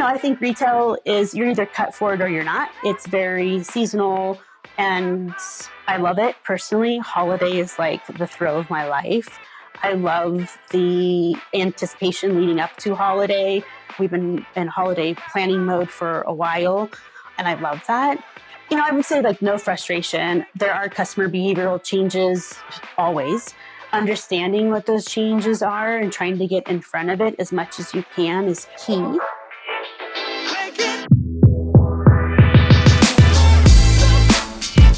I think retail is you're either cut for it or you're not. It's very seasonal and I love it personally. Holiday is like the thrill of my life. I love the anticipation leading up to holiday. We've been in holiday planning mode for a while, and I love that. I would say like no frustration. There are customer behavioral changes always. Understanding what those changes are and trying to get in front of it as much as you can is key.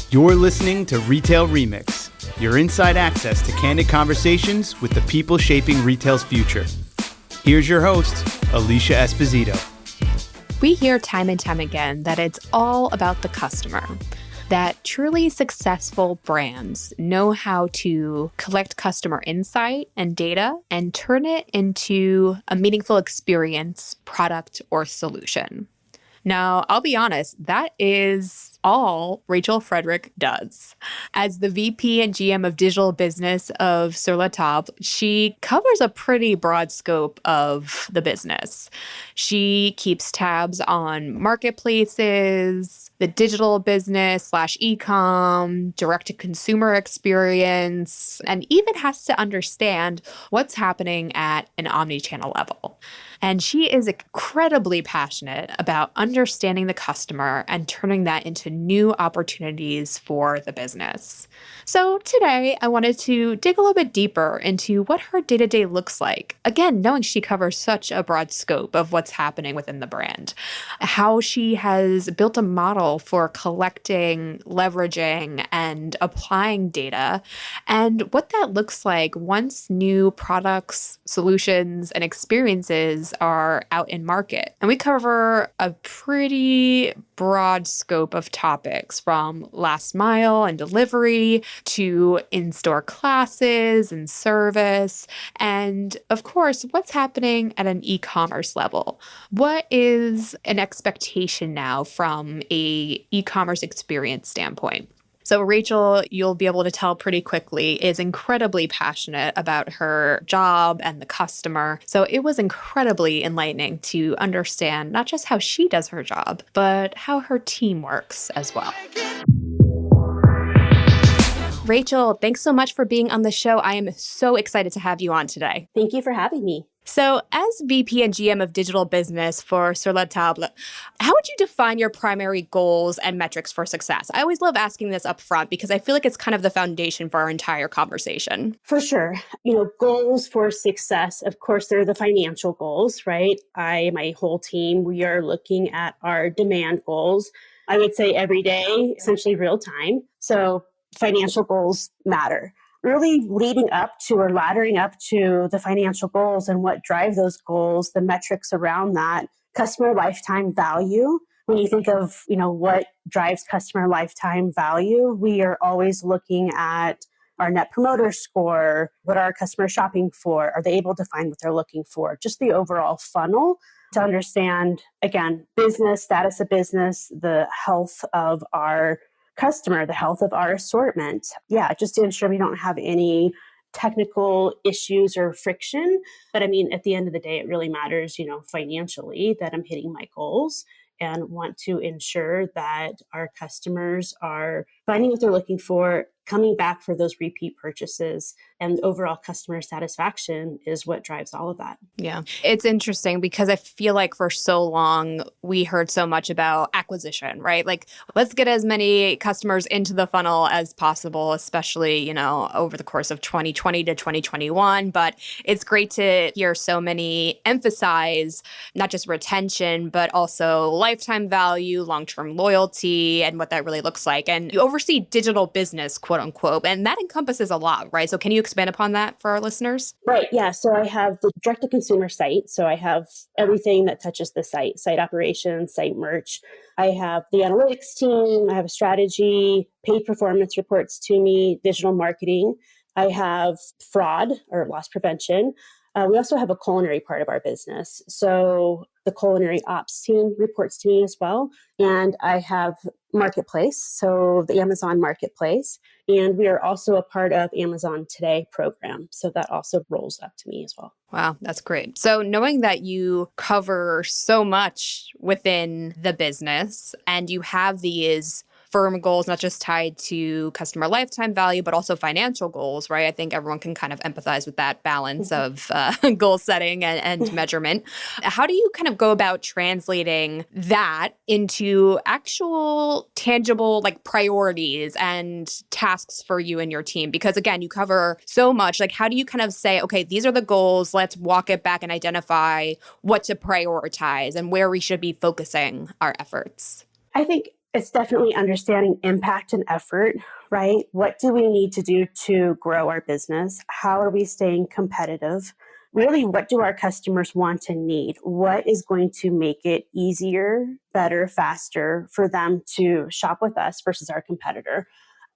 You're listening to Retail Remix, your inside access to candid conversations with the people shaping retail's future. Here's your host, Alicia Esposito. We hear time and time again that it's all about the customer, that truly successful brands know how to collect customer insight and data and turn it into a meaningful experience, product, or solution. Now, I'll be honest, that is all Rachel Frederick does. As the VP and GM of digital business of Sur La Table, she covers a pretty broad scope of the business. She keeps tabs on marketplaces, the digital business / e-com, direct-to-consumer experience, and even has to understand what's happening at an omnichannel level. And she is incredibly passionate about understanding the customer and turning that into new opportunities for the business. So today, I wanted to dig a little bit deeper into what her day-to-day looks like. Again, knowing she covers such a broad scope of what's happening within the brand. How she has built a model for collecting, leveraging, and applying data, and what that looks like once new products, solutions, and experiences are out in market. And we cover a pretty broad scope of topics from last mile and delivery to in-store classes and service. And of course, what's happening at an e-commerce level? What is an expectation now from a e-commerce experience standpoint? So Rachel, you'll be able to tell pretty quickly, is incredibly passionate about her job and the customer. So it was incredibly enlightening to understand not just how she does her job, but how her team works as well. Rachel, thanks so much for being on the show. I am so excited to have you on today. Thank you for having me. So as VP and GM of digital business for Sur La Table, how would you define your primary goals and metrics for success? I always love asking this up front because I feel like it's kind of the foundation for our entire conversation. For sure. Goals for success, of course, they're the financial goals, right? My whole team, we are looking at our demand goals. I would say every day, essentially real time. So financial goals matter. Really leading up to or laddering up to the financial goals and what drive those goals, the metrics around that, customer lifetime value. When you think of, what drives customer lifetime value, we are always looking at our net promoter score. What are our customers shopping for? Are they able to find what they're looking for? Just the overall funnel to understand, again, business, status of business, the health of our customer, the health of our assortment. Yeah, just to ensure we don't have any technical issues or friction. But at the end of the day, it really matters, financially that I'm hitting my goals and want to ensure that our customers are finding what they're looking for, coming back for those repeat purchases, and overall customer satisfaction is what drives all of that. Yeah. It's interesting because I feel like for so long, we heard so much about acquisition, right? Like, let's get as many customers into the funnel as possible, especially, over the course of 2020 to 2021. But it's great to hear so many emphasize not just retention, but also lifetime value, long-term loyalty, and what that really looks like. And you oversee digital business, quote unquote, and that encompasses a lot, right? So can you expand upon that for our listeners? Right. Yeah. So I have the direct-to-consumer site. So I have everything that touches the site operations, site merch. I have the analytics team. I have a strategy, paid performance reports to me, digital marketing. I have fraud or loss prevention. We also have a culinary part of our business. So The culinary ops team reports to me as well. And I have Marketplace, so the Amazon Marketplace. And we are also a part of Amazon Today program. So that also rolls up to me as well. Wow, that's great. So knowing that you cover so much within the business and you have these firm goals, not just tied to customer lifetime value, but also financial goals, right? I think everyone can kind of empathize with that balance of goal setting and measurement. How do you kind of go about translating that into actual tangible like priorities and tasks for you and your team? Because again, you cover so much. Like, how do you kind of say, okay, these are the goals, let's walk it back and identify what to prioritize and where we should be focusing our efforts? I think it's definitely understanding impact and effort, right? What do we need to do to grow our business? How are we staying competitive? Really, what do our customers want and need? What is going to make it easier, better, faster for them to shop with us versus our competitor?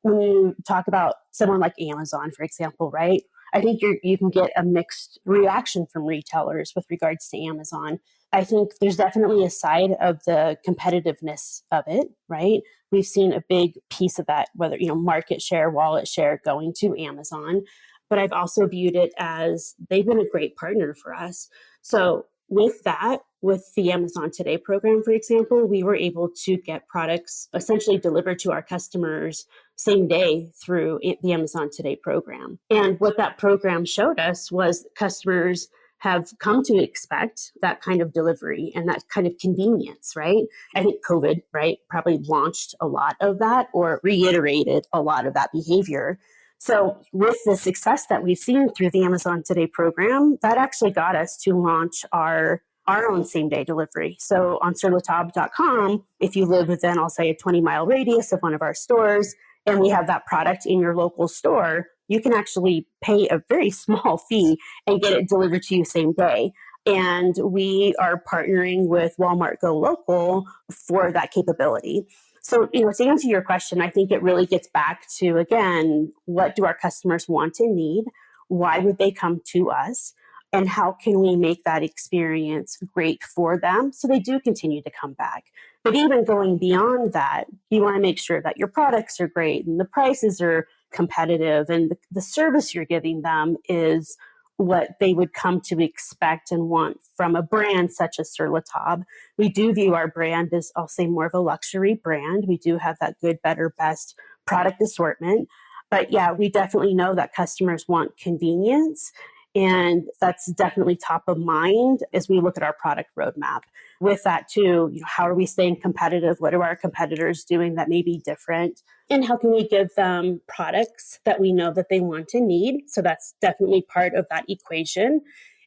When you talk about someone like Amazon, for example, right? I think you can get a mixed reaction from retailers with regards to Amazon. I think there's definitely a side of the competitiveness of it, right? We've seen a big piece of that, whether, market share, wallet share going to Amazon. But I've also viewed it as they've been a great partner for us. So with that, with the Amazon Today program, for example, we were able to get products essentially delivered to our customers same day through the Amazon Today program. And what that program showed us was customers have come to expect that kind of delivery and that kind of convenience, right? I think COVID, right, probably launched a lot of that or reiterated a lot of that behavior. So with the success that we've seen through the Amazon Today program, that actually got us to launch our own same day delivery. So on surlatable.com, if you live within, I'll say, a 20-mile radius of one of our stores, and we have that product in your local store, you can actually pay a very small fee and get it delivered to you same day. And we are partnering with Walmart Go Local for that capability. So, to answer your question, I think it really gets back to, again, what do our customers want and need? Why would they come to us? And how can we make that experience great for them so they do continue to come back? But even going beyond that, you want to make sure that your products are great and the prices are competitive and the service you're giving them is what they would come to expect and want from a brand such as Sur La Table. We do view our brand as, I'll say, more of a luxury brand. We do have that good, better, best product assortment. But yeah, we definitely know that customers want convenience. And that's definitely top of mind as we look at our product roadmap. With that too, how are we staying competitive? What are our competitors doing that may be different? And how can we give them products that we know that they want and need? So that's definitely part of that equation.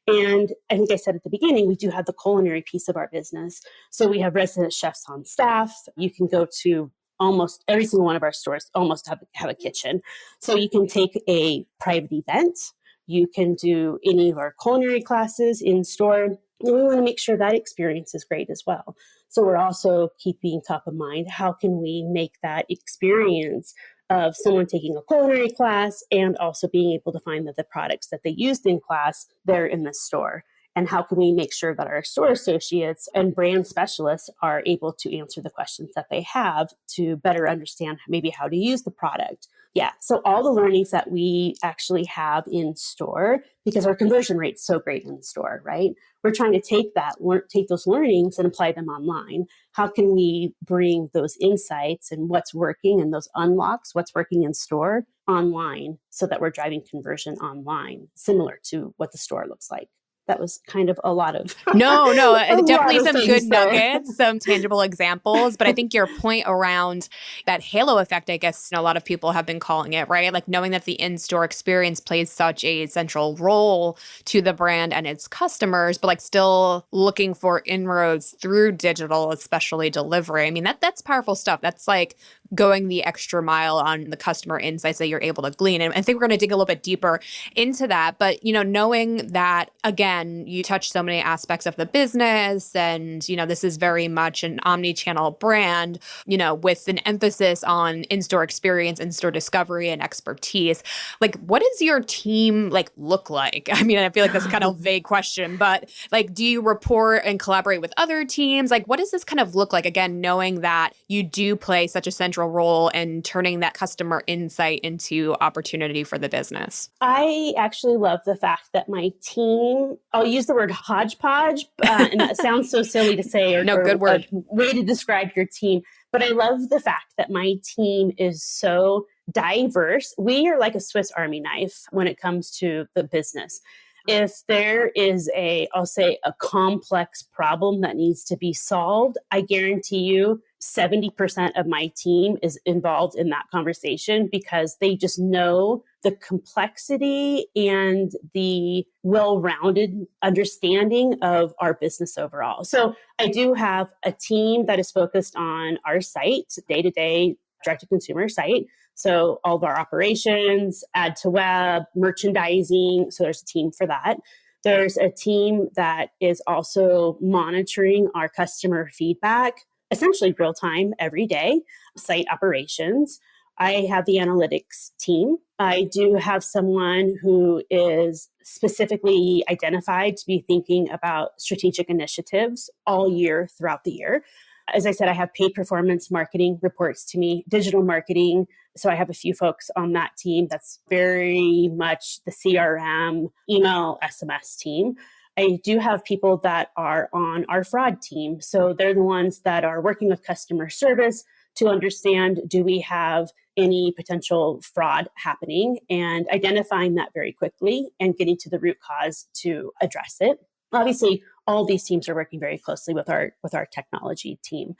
And I think I said at the beginning, we do have the culinary piece of our business. So we have resident chefs on staff. You can go to almost every single one of our stores, almost have a kitchen. So you can take a private event. You can do any of our culinary classes in store. And we want to make sure that experience is great as well. So we're also keeping top of mind, how can we make that experience of someone taking a culinary class and also being able to find that the products that they used in class, they're in the store. And how can we make sure that our store associates and brand specialists are able to answer the questions that they have to better understand maybe how to use the product? Yeah, so all the learnings that we actually have in store, because our conversion rate's so great in store, right? We're trying to take those learnings and apply them online. How can we bring those insights and what's working and those unlocks, what's working in store online so that we're driving conversion online, similar to what the store looks like? That was kind of a lot of No, definitely some things good there. nuggets, some tangible examples. But I think your point around that halo effect, I guess a lot of people have been calling it, right? Like knowing that the in-store experience plays such a central role to the brand and its customers, but like still looking for inroads through digital, especially delivery. I mean, that's powerful stuff. That's like going the extra mile on the customer insights that you're able to glean. And I think we're going to dig a little bit deeper into that. But, knowing that, again, you touch so many aspects of the business and, this is very much an omni-channel brand, with an emphasis on in-store experience, in-store discovery and expertise. Like, what does your team look like? I mean, I feel like that's a kind of vague question, but do you report and collaborate with other teams? What does this kind of look like? Again, knowing that you do play such a central role in turning that customer insight into opportunity for the business. I actually love the fact that my team, I'll use the word hodgepodge, and that sounds so silly to say, or, no, good word. A way to describe your team. But I love the fact that my team is so diverse. We are like a Swiss Army knife when it comes to the business. If there is I'll say a complex problem that needs to be solved, I guarantee you 70% of my team is involved in that conversation because they just know the complexity and the well-rounded understanding of our business overall. So I do have a team that is focused on our site, day-to-day direct-to-consumer site. So all of our operations, add to web, merchandising. So there's a team for that. There's a team that is also monitoring our customer feedback, essentially real time every day, site operations. I have the analytics team. I do have someone who is specifically identified to be thinking about strategic initiatives all year throughout the year. As I said, I have paid performance marketing reports to me, digital marketing. So I have a few folks on that team that's very much the CRM, email, SMS team. I do have people that are on our fraud team. So they're the ones that are working with customer service to understand, do we have any potential fraud happening, and identifying that very quickly and getting to the root cause to address it. Obviously, all these teams are working very closely with our technology team.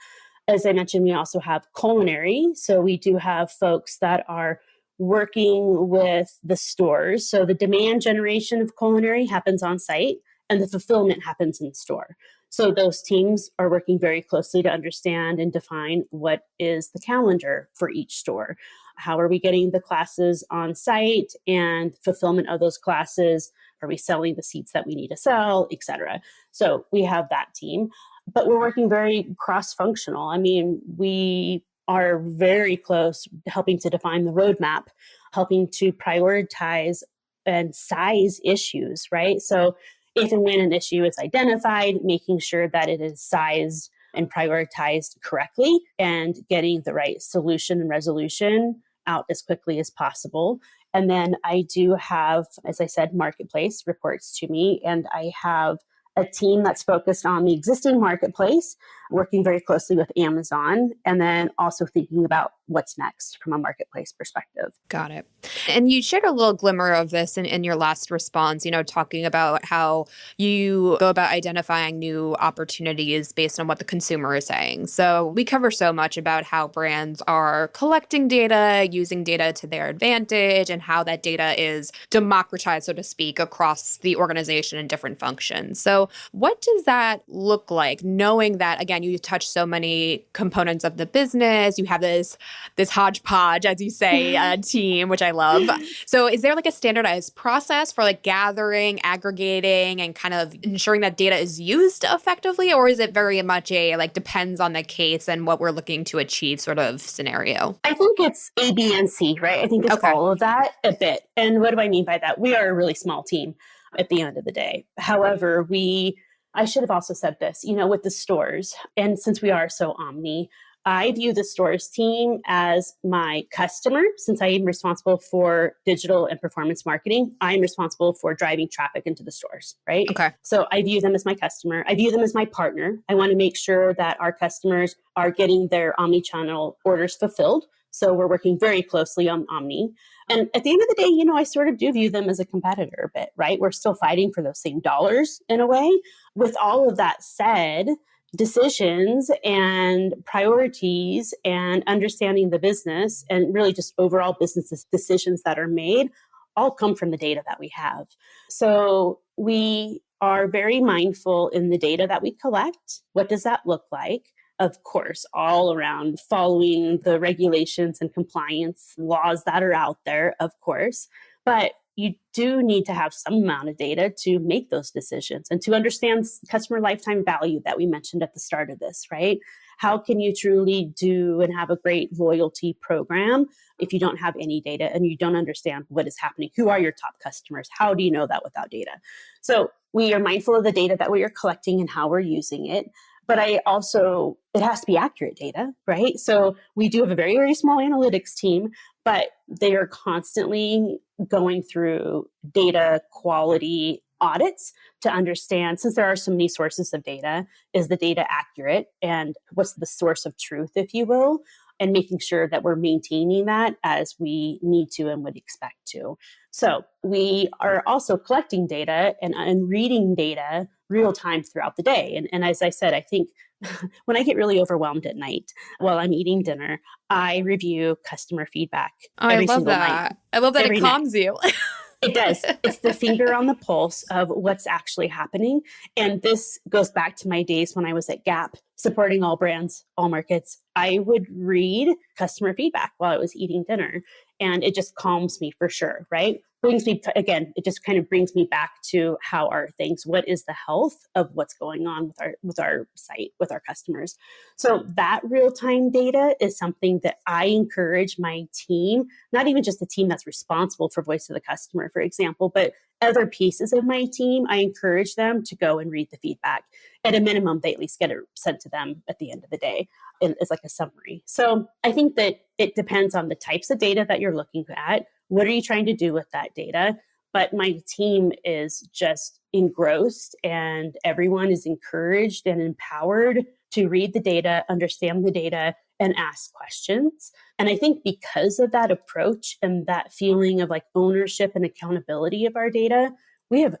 As I mentioned, we also have culinary. So we do have folks that are working with the stores. So the demand generation of culinary happens on site and the fulfillment happens in store. So those teams are working very closely to understand and define what is the calendar for each store. How are we getting the classes on site and fulfillment of those classes? Are we selling the seats that we need to sell, et cetera? So we have that team, but we're working very cross-functional. I mean, we are very close helping to define the roadmap, helping to prioritize and size issues, right? So if and when an issue is identified, making sure that it is sized and prioritized correctly and getting the right solution and resolution out as quickly as possible. And then I do have, as I said, marketplace reports to me, and I have a team that's focused on the existing marketplace, working very closely with Amazon, and then also thinking about what's next from a marketplace perspective. Got it. And you shared a little glimmer of this in your last response, talking about how you go about identifying new opportunities based on what the consumer is saying. So we cover so much about how brands are collecting data, using data to their advantage, and how that data is democratized, so to speak, across the organization and different functions. So what does that look like, knowing that, again, you touch so many components of the business, you have this hodgepodge, as you say, team, which I love. So is there a standardized process for gathering, aggregating, and kind of ensuring that data is used effectively? Or is it very much a depends on the case and what we're looking to achieve sort of scenario? I think it's A, B, and C, right? I think it's all of that a bit. And what do I mean by that? We are a really small team at the end of the day. However, I should have also said this, with the stores. And since we are so omni, I view the stores team as my customer. Since I am responsible for digital and performance marketing, I'm responsible for driving traffic into the stores, right? Okay. So I view them as my customer. I view them as my partner. I want to make sure that our customers are getting their omni-channel orders fulfilled. So we're working very closely on omni. And at the end of the day, I sort of do view them as a competitor a bit, right? We're still fighting for those same dollars in a way. With all of that said, decisions and priorities and understanding the business and really just overall business decisions that are made all come from the data that we have. So we are very mindful in the data that we collect. What does that look like? of course, all around following the regulations and compliance laws that are out there, of course. But you do need to have some amount of data to make those decisions and to understand customer lifetime value that we mentioned at the start of this, right? How can you truly do and have a great loyalty program if you don't have any data and you don't understand what is happening? Who are your top customers? How do you know that without data? So we are mindful of the data that we are collecting and how we're using it. But it has to be accurate data, right? So we do have a very, very small analytics team, but they are constantly going through data quality audits to understand, since there are so many sources of data, is the data accurate and what's the source of truth, if you will, and making sure that we're maintaining that as we need to and would expect to. So we are also collecting data and reading data real time throughout the day. And as I said, I think when I get really overwhelmed at night while I'm eating dinner, I review customer feedback every single night. I love that it Every calms you. It does. It's the finger on the pulse of what's actually happening. And this goes back to my days when I was at Gap, supporting all brands, all markets. I would read customer feedback while I was eating dinner, and it just calms me for sure, right? It just kind of brings me back to how are things, what is the health of what's going on with our site, with our customers. So that real-time data is something that I encourage my team, not even just the team that's responsible for voice of the customer, for example, but other pieces of my team, I encourage them to go and read the feedback. At a minimum, they at least get it sent to them at the end of the day as like a summary. So I think that it depends on the types of data that you're looking at. What are you trying to do with that data? But my team is just engrossed, and everyone is encouraged and empowered to read the data, understand the data, and ask questions. And I think because of that approach and that feeling of like ownership and accountability of our data, we have,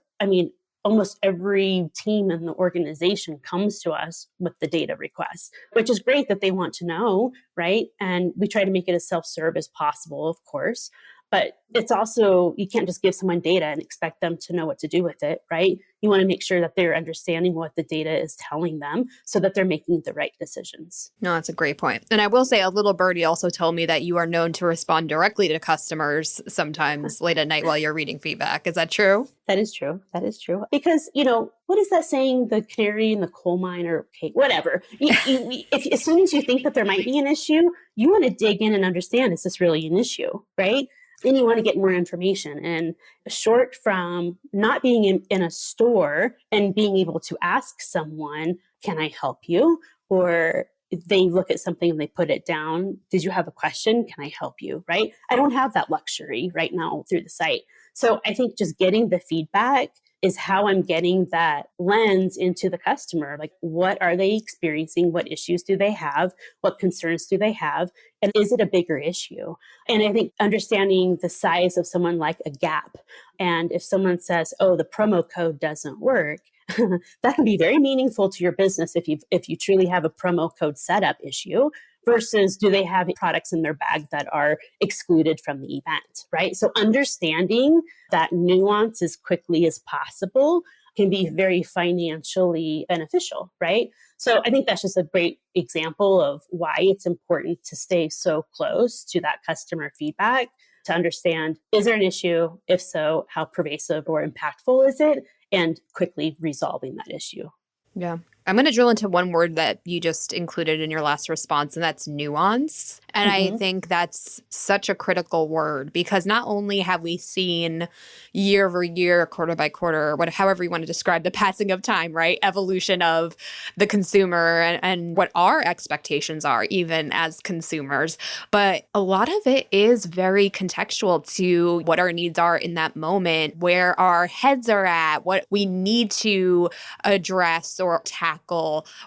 almost every team in the organization comes to us with the data requests, which is great that they want to know, right? And we try to make it as self-serve as possible, of course. But it's also, you can't just give someone data and expect them to know what to do with it, right? You want to make sure that they're understanding what the data is telling them so that they're making the right decisions. No, that's a great point. And I will say a little birdie also told me that you are known to respond directly to customers sometimes late at night while you're reading feedback. Is that true? That is true. That is true. Because, what is that saying? The canary in the coal mine, or whatever. As soon as you think that there might be an issue, you want to dig in and understand, is this really an issue, right? Then you want to get more information. And short from not being in a store and being able to ask someone, can I help you? Or they look at something and they put it down. Did you have a question? Can I help you? Right? I don't have that luxury right now through the site. So I think just getting the feedback is how I'm getting that lens into the customer. Like, what are they experiencing? What issues do they have? What concerns do they have? And is it a bigger issue? And I think understanding the size of someone like a Gap, and if someone says, oh, the promo code doesn't work, that can be very meaningful to your business if you truly have a promo code setup issue, versus do they have products in their bag that are excluded from the event, right? So understanding that nuance as quickly as possible can be very financially beneficial, right? So I think that's just a great example of why it's important to stay so close to that customer feedback to understand, is there an issue? If so, how pervasive or impactful is it? And quickly resolving that issue. Yeah. I'm going to drill into one word that you just included in your last response, and that's nuance. And I think that's such a critical word, because not only have we seen year over year, quarter by quarter, however you want to describe the passing of time, right? Evolution of the consumer and what our expectations are, even as consumers. But a lot of it is very contextual to what our needs are in that moment, where our heads are at, what we need to address or tackle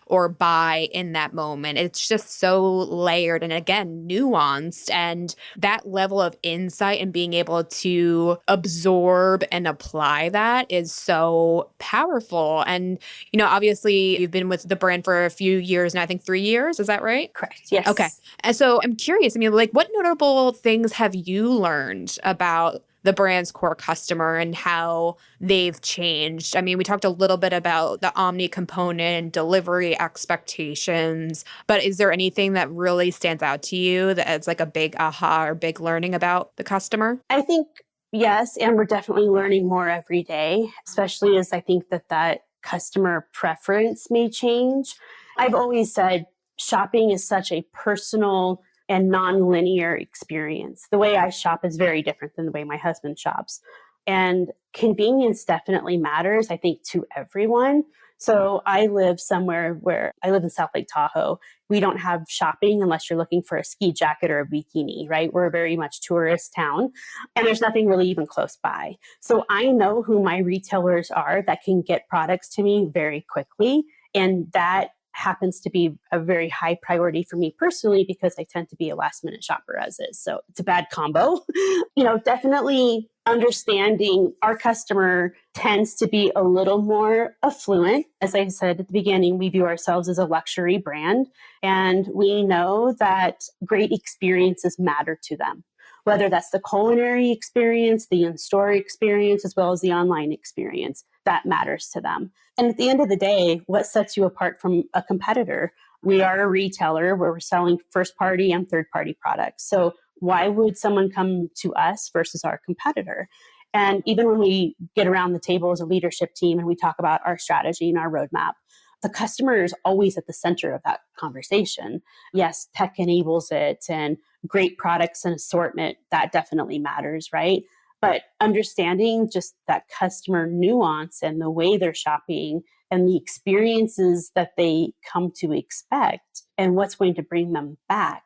or buy in that moment. It's just so layered and, again, nuanced. And that level of insight and being able to absorb and apply that is so powerful. And, obviously you've been with the brand for a few years now, I think 3 years. Is that right? Correct. Yes. Okay. And so I'm curious, what notable things have you learned about the brand's core customer and how they've changed. I mean, we talked a little bit about the omni component and delivery expectations, but is there anything that really stands out to you that's like a big aha or big learning about the customer? I think yes, and we're definitely learning more every day, especially as I think that customer preference may change. I've always said shopping is such a personal and non-linear experience. The way I shop is very different than the way my husband shops. And convenience definitely matters, I think, to everyone. So I live somewhere where I live in South Lake Tahoe. We don't have shopping unless you're looking for a ski jacket or a bikini, right? We're a very much tourist town and there's nothing really even close by. So I know who my retailers are that can get products to me very quickly. And that happens to be a very high priority for me personally because I tend to be a last minute shopper as is. So it's a bad combo. Definitely understanding our customer tends to be a little more affluent. As I said at the beginning, we view ourselves as a luxury brand, and we know that great experiences matter to them. Whether that's the culinary experience, the in-store experience, as well as the online experience, that matters to them. And at the end of the day, what sets you apart from a competitor? We are a retailer where we're selling first-party and third-party products. So why would someone come to us versus our competitor? And even when we get around the table as a leadership team and we talk about our strategy and our roadmap, the customer is always at the center of that conversation. Yes, tech enables it and great products and assortment, that definitely matters, right? But understanding just that customer nuance and the way they're shopping and the experiences that they come to expect and what's going to bring them back,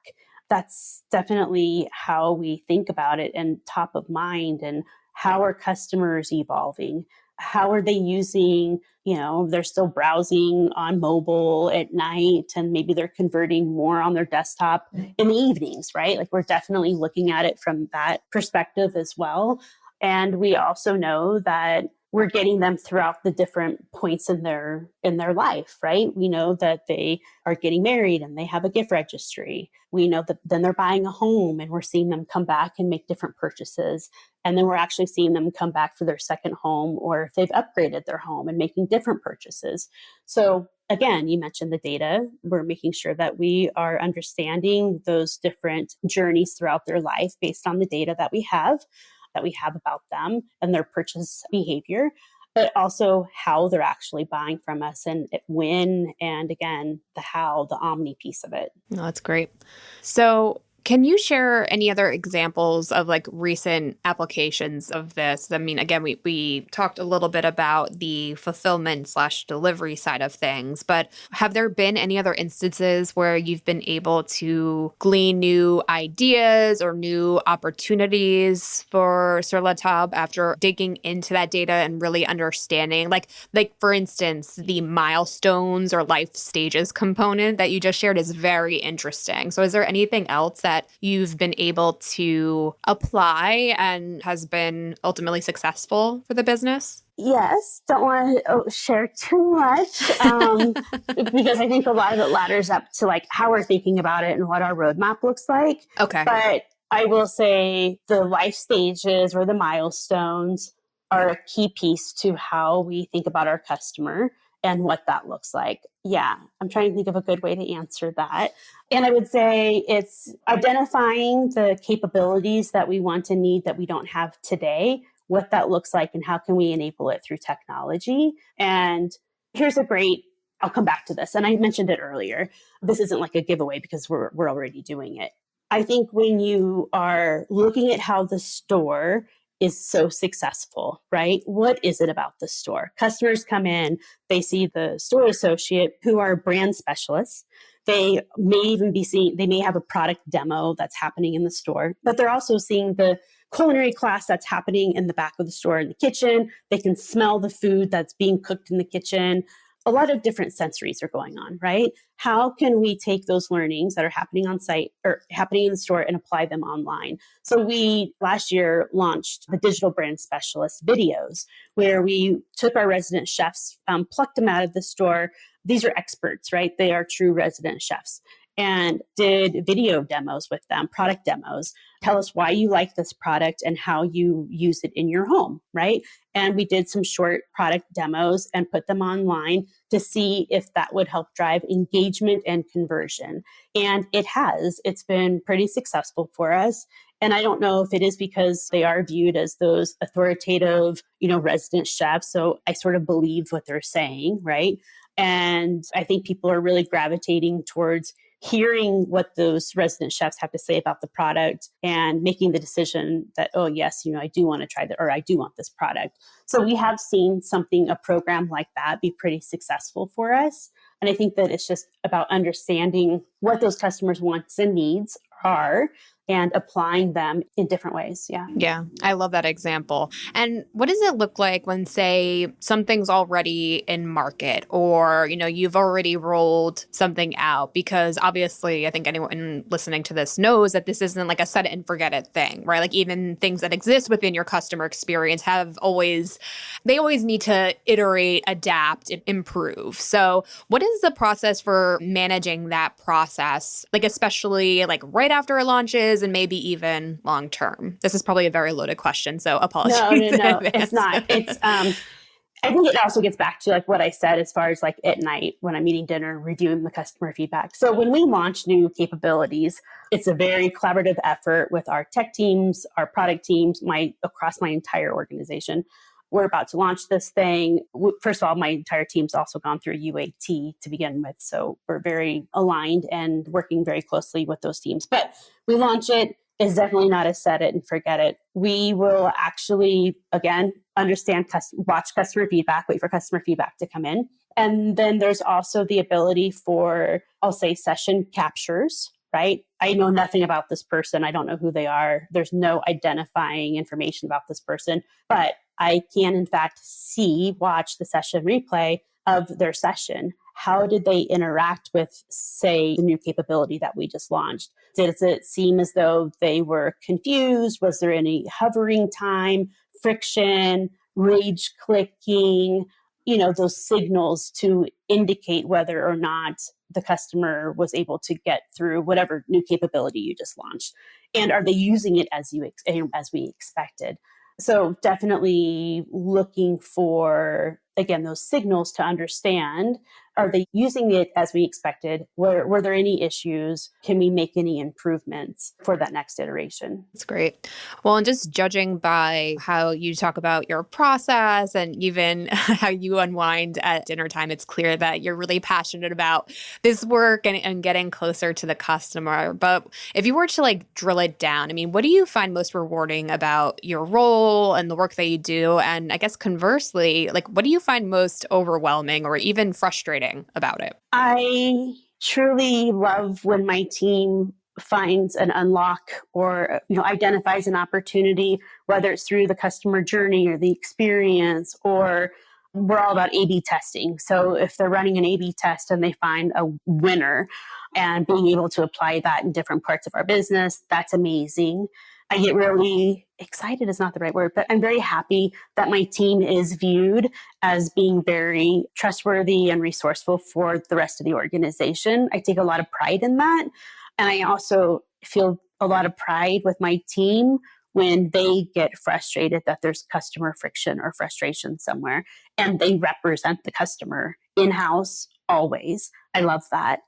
that's definitely how we think about it and top of mind. And how are customers evolving? How are they using, they're still browsing on mobile at night and maybe they're converting more on their desktop in the evenings, right? Like we're definitely looking at it from that perspective as well. And we also know that we're getting them throughout the different points in their life, right? We know that they are getting married and they have a gift registry. We know that then they're buying a home and we're seeing them come back and make different purchases. And then we're actually seeing them come back for their second home or if they've upgraded their home and making different purchases. So again, you mentioned the data. We're making sure that we are understanding those different journeys throughout their life based on the data that we have about them and their purchase behavior, but also how they're actually buying from us and when, and again, the omni piece of it. No, that's great. So can you share any other examples of like recent applications of this? I mean, again, we talked a little bit about the fulfillment/delivery side of things, but have there been any other instances where you've been able to glean new ideas or new opportunities for Sur La Table after digging into that data and really understanding, like for instance, the milestones or life stages component that you just shared is very interesting. So is there anything else that you've been able to apply and has been ultimately successful for the business? Yes, don't want to share too much because I think a lot of it ladders up to like how we're thinking about it and what our roadmap looks like. Okay. But I will say the life stages or the milestones are a key piece to how we think about our customer and what that looks like. Yeah, I'm trying to think of a good way to answer that. And I would say it's identifying the capabilities that we want and need that we don't have today, what that looks like, and how can we enable it through technology. And I'll come back to this. And I mentioned it earlier. This isn't like a giveaway because we're already doing it. I think when you are looking at how the store is so successful, right? What is it about the store? Customers come in, they see the store associate who are brand specialists. They may have a product demo that's happening in the store, but they're also seeing the culinary class that's happening in the back of the store in the kitchen. They can smell the food that's being cooked in the kitchen. A lot of different sensories are going on, right? How can we take those learnings that are happening on site or happening in the store and apply them online? So we last year launched the digital brand specialist videos where we took our resident chefs, plucked them out of the store. These are experts, right? They are true resident chefs. and did video demos with them, product demos. Tell us why you like this product and how you use it in your home, right? And we did some short product demos and put them online to see if that would help drive engagement and conversion. And it has. It's been pretty successful for us. And I don't know if it is because they are viewed as those authoritative, resident chefs. So I sort of believe what they're saying, right? And I think people are really gravitating towards hearing what those resident chefs have to say about the product and making the decision that, oh, yes, I do want to try that, or I do want this product. So we have seen a program like that be pretty successful for us. And I think that it's just about understanding what those customers' wants and needs are and applying them in different ways. Yeah. Yeah, I love that example. And what does it look like when, say, something's already in market or, you've already rolled something out? Because obviously, I think anyone listening to this knows that this isn't like a set it and forget it thing, right? Like even things that exist within your customer experience they always need to iterate, adapt, and improve. So what is the process for managing that process? Like especially like right after it launches and maybe even long term? This is probably a very loaded question, so apologies. No, it's not. It's I think it also gets back to like what I said as far as like at night when I'm eating dinner, reviewing the customer feedback. So when we launch new capabilities, it's a very collaborative effort with our tech teams, our product teams, across my entire organization. We're about to launch this thing. First of all, my entire team's also gone through UAT to begin with. So we're very aligned and working very closely with those teams. But we launch it. It's definitely not a set it and forget it. We will actually, again, watch customer feedback, wait for customer feedback to come in. And then there's also the ability for, I'll say, session captures, right? I know nothing about this person. I don't know who they are. There's no identifying information about this person, but I can, in fact, watch the session replay of their session. How did they interact with, say, the new capability that we just launched? Does it seem as though they were confused? Was there any hovering time, friction, rage clicking, those signals to indicate whether or not the customer was able to get through whatever new capability you just launched? And are they using it as we expected? So definitely looking for, again, those signals to understand, are they using it as we expected? Were there any issues? Can we make any improvements for that next iteration? That's great. Well, and just judging by how you talk about your process and even how you unwind at dinner time, it's clear that you're really passionate about this work and getting closer to the customer. But if you were to like drill it down, what do you find most rewarding about your role and the work that you do? And I guess conversely, like what do you find most overwhelming or even frustrating about it? I truly love when my team finds an unlock or identifies an opportunity, whether it's through the customer journey or the experience, or we're all about A/B testing. So if they're running an A/B test and they find a winner and being able to apply that in different parts of our business, that's amazing. I get really excited is not the right word, but I'm very happy that my team is viewed as being very trustworthy and resourceful for the rest of the organization. I take a lot of pride in that. And I also feel a lot of pride with my team when they get frustrated that there's customer friction or frustration somewhere, and they represent the customer in-house always. I love that.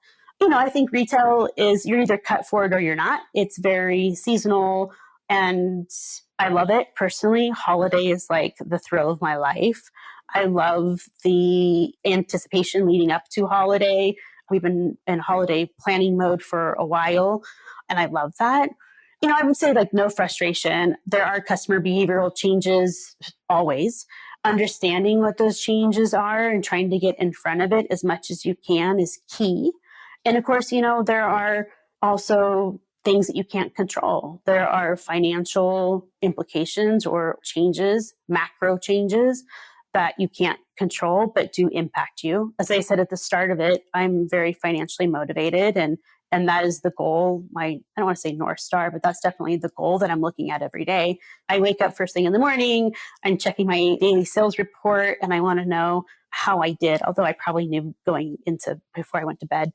I think retail is you're either cut for it or you're not. It's very seasonal. And I love it personally. Holiday is like the thrill of my life. I love the anticipation leading up to holiday. We've been in holiday planning mode for a while, and I love that. I would say like no frustration. There are customer behavioral changes always. Understanding what those changes are and trying to get in front of it as much as you can is key. And of course, there are also things that you can't control. There are financial implications or changes, macro changes that you can't control, but do impact you. As I said at the start of it, I'm very financially motivated, and that is the goal. I don't want to say North Star, but that's definitely the goal that I'm looking at every day. I wake up first thing in the morning, I'm checking my daily sales report, and I want to know how I did, although I probably knew going into before I went to bed.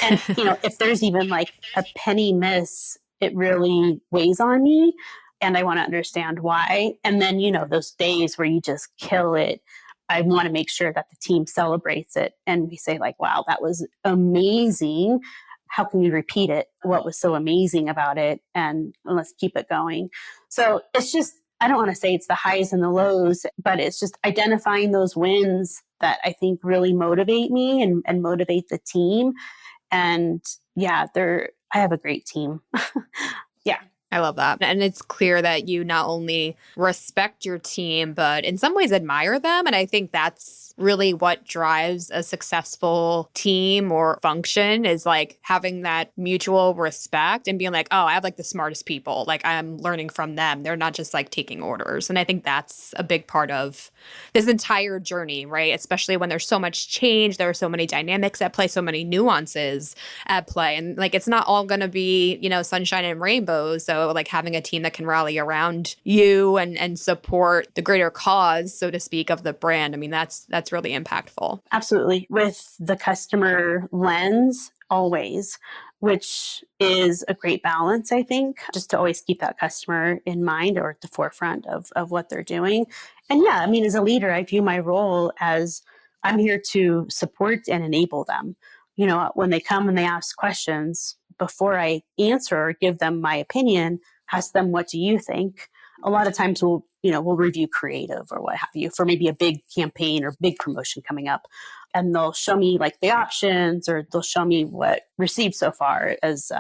And, if there's even like a penny miss, it really weighs on me. And I want to understand why. And then, those days where you just kill it, I want to make sure that the team celebrates it. And we say, like, wow, that was amazing. How can we repeat it? What was so amazing about it? And let's keep it going. So it's just, I don't want to say it's the highs and the lows, but it's just identifying those wins that I think really motivate me and motivate the team. And yeah, I have a great team. Yeah. I love that. And it's clear that you not only respect your team, but in some ways admire them. And I think that's really what drives a successful team or function is like having that mutual respect and being like, oh, I have like the smartest people. Like I'm learning from them. They're not just like taking orders. And I think that's a big part of this entire journey, right? Especially when there's so much change, there are so many dynamics at play, so many nuances at play. And like it's not all going to be, sunshine and rainbows. So like having a team that can rally around you and support the greater cause, so to speak, of the brand. I mean, that's really impactful. Absolutely. With the customer lens, always, which is a great balance, I think, just to always keep that customer in mind or at the forefront of what they're doing. And yeah, I mean, as a leader, I view my role as I'm here to support and enable them. When they come and they ask questions, before I answer or give them my opinion, ask them, what do you think? A lot of times we'll review creative or what have you for maybe a big campaign or big promotion coming up. And they'll show me like the options, or they'll show me what received so far as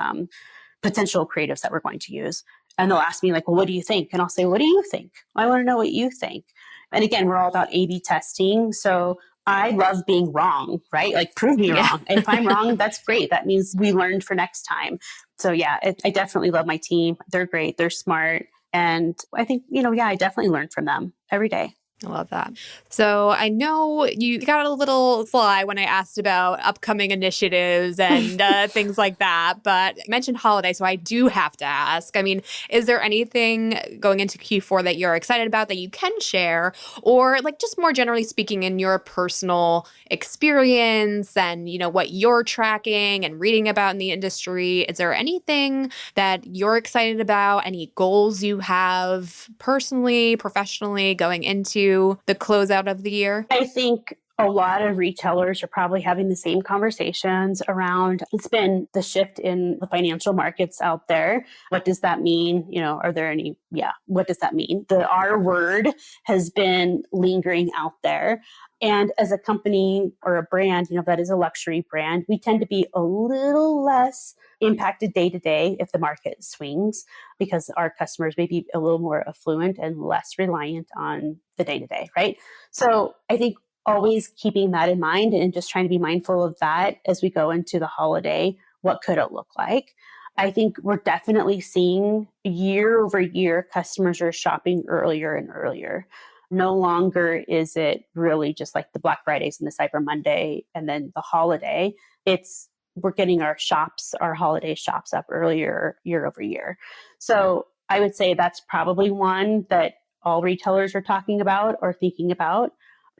potential creatives that we're going to use. And they'll ask me like, well, what do you think? And I'll say, what do you think? I want to know what you think. And again, we're all about A/B testing. So I love being wrong, right? Like prove me wrong. If I'm wrong, that's great. That means we learned for next time. So yeah, I definitely love my team. They're great. They're smart. And I think, I definitely learn from them every day. I love that. So I know you got a little sly when I asked about upcoming initiatives and things like that, but I mentioned holiday, so I do have to ask. I mean, is there anything going into Q4 that you're excited about that you can share, or like just more generally speaking in your personal experience and, what you're tracking and reading about in the industry? Is there anything that you're excited about? Any goals you have personally, professionally going into the closeout of the year? I think a lot of retailers are probably having the same conversations around, it's been the shift in the financial markets out there. What does that mean? Are there any, what does that mean? The R word has been lingering out there. And as a company or a brand, that is a luxury brand, we tend to be a little less impacted day to day if the market swings, because our customers may be a little more affluent and less reliant on the day to day, right? So I think always keeping that in mind and just trying to be mindful of that as we go into the holiday. What could it look like? I think we're definitely seeing year over year, customers are shopping earlier and earlier. No longer is it really just like the Black Fridays and the Cyber Monday and then the holiday. We're getting our holiday shops up earlier year over year. So I would say that's probably one that all retailers are talking about or thinking about.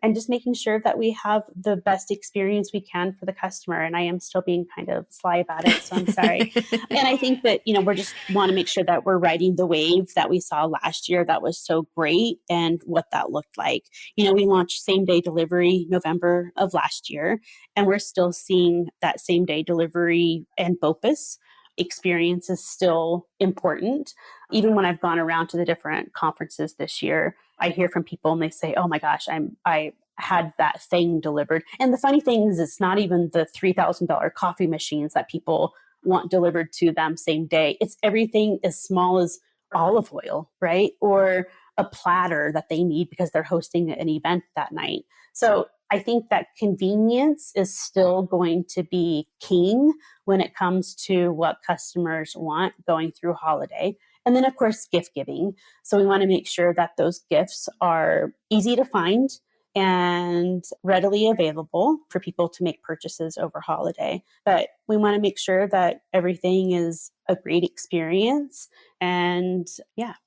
And just making sure that we have the best experience we can for the customer. And I am still being kind of sly about it, so I'm sorry. And I think that, we just want to make sure that we're riding the wave that we saw last year that was so great and what that looked like. We launched same day delivery November of last year, and we're still seeing that same day delivery and BOPUS experience is still important. Even when I've gone around to the different conferences this year, I hear from people and they say, oh my gosh, I had that thing delivered. And the funny thing is, it's not even the $3,000 coffee machines that people want delivered to them same day. It's everything as small as olive oil, right? Or a platter that they need because they're hosting an event that night. So I think that convenience is still going to be king when it comes to what customers want going through holiday. And then, of course, gift giving. So we want to make sure that those gifts are easy to find and readily available for people to make purchases over holiday. But we want to make sure that everything is a great experience and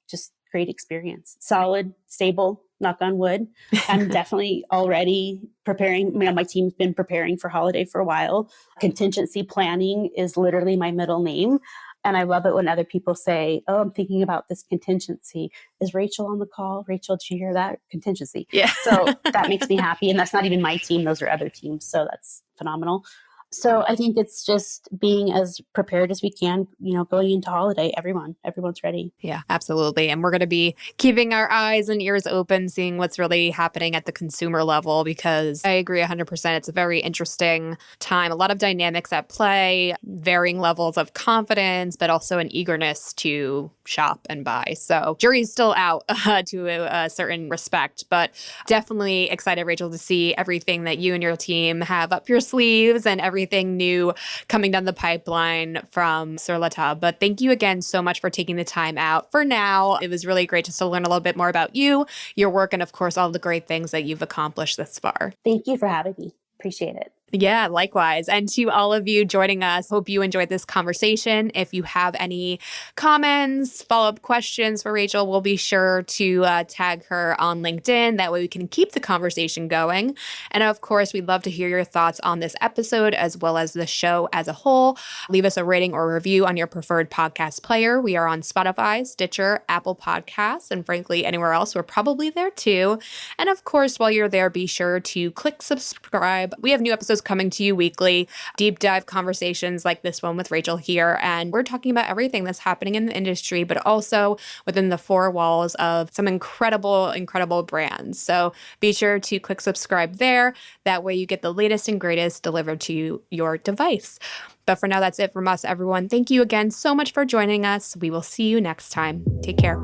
just great experience. Solid, stable, knock on wood. I'm definitely already preparing. My team's been preparing for holiday for a while. Contingency planning is literally my middle name. And I love it when other people say, oh, I'm thinking about this contingency. Is Rachel on the call? Rachel, did you hear that? Contingency. Yeah. So that makes me happy. And that's not even my team. Those are other teams. So that's phenomenal. So I think it's just being as prepared as we can, going into holiday. Everyone's ready. Yeah, absolutely. And we're going to be keeping our eyes and ears open, seeing what's really happening at the consumer level, because I agree 100%. It's a very interesting time. A lot of dynamics at play, varying levels of confidence, but also an eagerness to shop and buy. So jury's still out to a certain respect, but definitely excited, Rachel, to see everything that you and your team have up your sleeves and everything new coming down the pipeline from Sur La Table. But thank you again so much for taking the time out for now. It was really great just to learn a little bit more about you, your work, and of course, all the great things that you've accomplished thus far. Thank you for having me. Appreciate it. Yeah, likewise. And to all of you joining us, hope you enjoyed this conversation. If you have any comments, follow-up questions for Rachel, we'll be sure to tag her on LinkedIn. That way we can keep the conversation going. And of course, we'd love to hear your thoughts on this episode as well as the show as a whole. Leave us a rating or review on your preferred podcast player. We are on Spotify, Stitcher, Apple Podcasts, and frankly, anywhere else. We're probably there too. And of course, while you're there, be sure to click subscribe. We have new episodes coming to you weekly, deep dive conversations like this one with Rachel here. And we're talking about everything that's happening in the industry, but also within the four walls of some incredible, incredible brands. So be sure to click subscribe there. That way you get the latest and greatest delivered to your device. But for now, that's it from us, everyone. Thank you again so much for joining us. We will see you next time. Take care.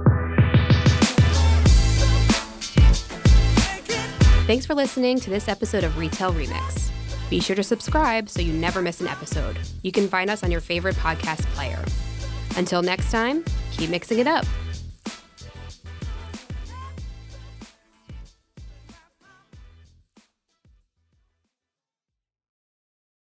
Thanks for listening to this episode of Retail Remix. Be sure to subscribe so you never miss an episode. You can find us on your favorite podcast player. Until next time, keep mixing it up.